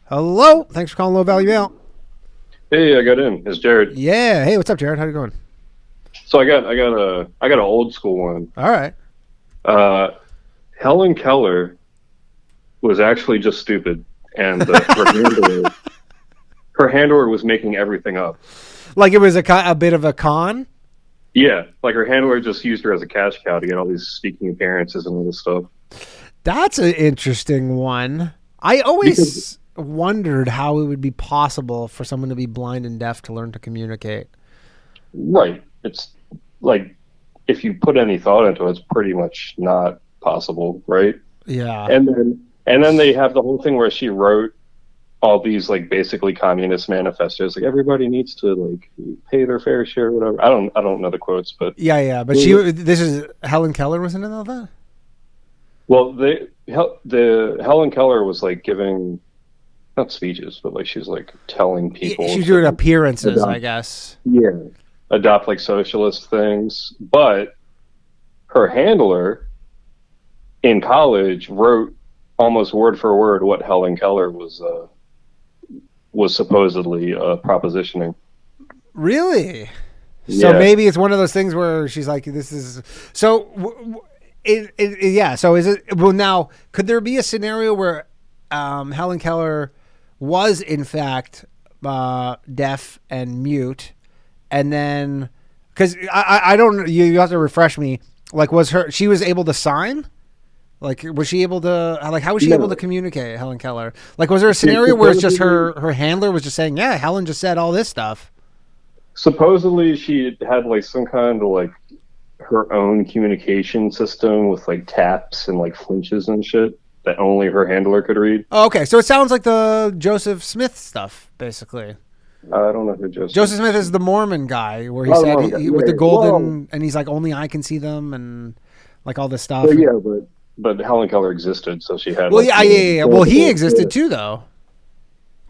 Hello. Thanks for calling Low Value Mail. Hey, I got in. It's Jared. Yeah. Hey, what's up, Jared? How you going? So I got an old school one. All right. Uh, Helen Keller was actually just stupid, and her handler was making everything up. Like it was a bit of a con? Yeah, like her handler just used her as a cash cow to get all these speaking appearances and all this stuff. That's an interesting one. I Because always wondered how it would be possible for someone to be blind and deaf to learn to communicate. right, it's like if you put any thought into it, it's pretty much not possible, right? Yeah. And then they have the whole thing where she wrote all these like basically communist manifestos, like everybody needs to like pay their fair share, whatever. I don't know the quotes, but Yeah. But this is Helen Keller was in all that? well, the Helen Keller was like giving not speeches, but like she's like telling people She's doing to appearances, I adopt, guess. yeah, adopt like socialist things. But her handler in college wrote almost word for word what Helen Keller was supposedly propositioning. Really? So Yeah, maybe it's one of those things where she's like, "This is so." Yeah. So is it? Well, now could there be a scenario where Helen Keller was in fact deaf and mute, and then because I don't you have to refresh me. Like, she was able to sign? Like, was she able to how was she able to no. communicate, Helen Keller? Like, was there a She scenario where it's just supposedly her handler was just saying, "Yeah, Helen just said all this stuff." supposedly she had like some kind of like her own communication system with like taps and like flinches and shit that only her handler could read. Oh, okay, so it sounds like the Joseph Smith stuff, basically. I don't know who Joseph. Joseph Smith is the Mormon guy where he Oh, the said Mormon guy. with the Yeah. Well, golden, and he's like, only I can see them, and like all this well, stuff. yeah, but Helen Keller existed, so she had Well, like yeah, yeah, yeah. Well, he existed the, too, though.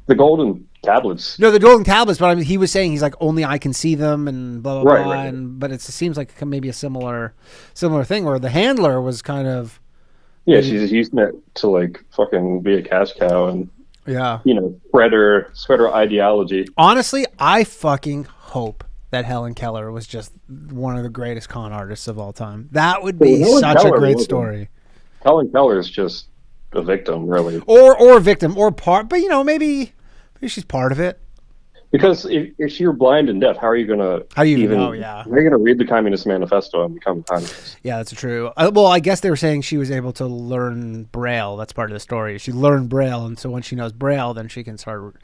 the golden tablets. No, the golden tablets, but I mean, he was saying he's like, only I can see them, and blah blah Right, blah. right, right. And but it seems like maybe a similar thing where the handler was kind of Yeah, maybe, she's using it to like fucking be a cash cow and yeah. spread her ideology. Honestly, I fucking hope that Helen Keller was just one of the greatest con artists of all time. That would Well, be such a great story. Helen Keller is just a victim, really. Or victim or part, but maybe she's part of it. Because if you're blind and deaf, how are you gonna How do you even even know? Yeah, how are you gonna read the Communist Manifesto and become a communist? yeah, that's true. Well, I guess they were saying she was able to learn Braille. That's part of the story. She learned Braille, and so once she knows Braille, then she can start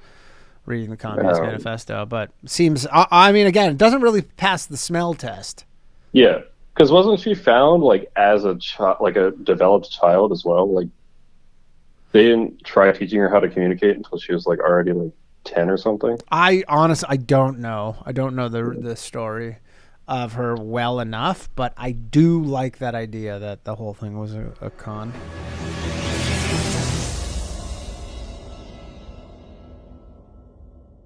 reading the Communist Um, Manifesto. But seems, I mean, again, it doesn't really pass the smell test. yeah, because wasn't she found like as a child, like a developed child as well? Like they didn't try teaching her how to communicate until she was like already like 10 or something. I honestly, I don't know. I don't know the story of her well enough, but I do like that idea that the whole thing was a con.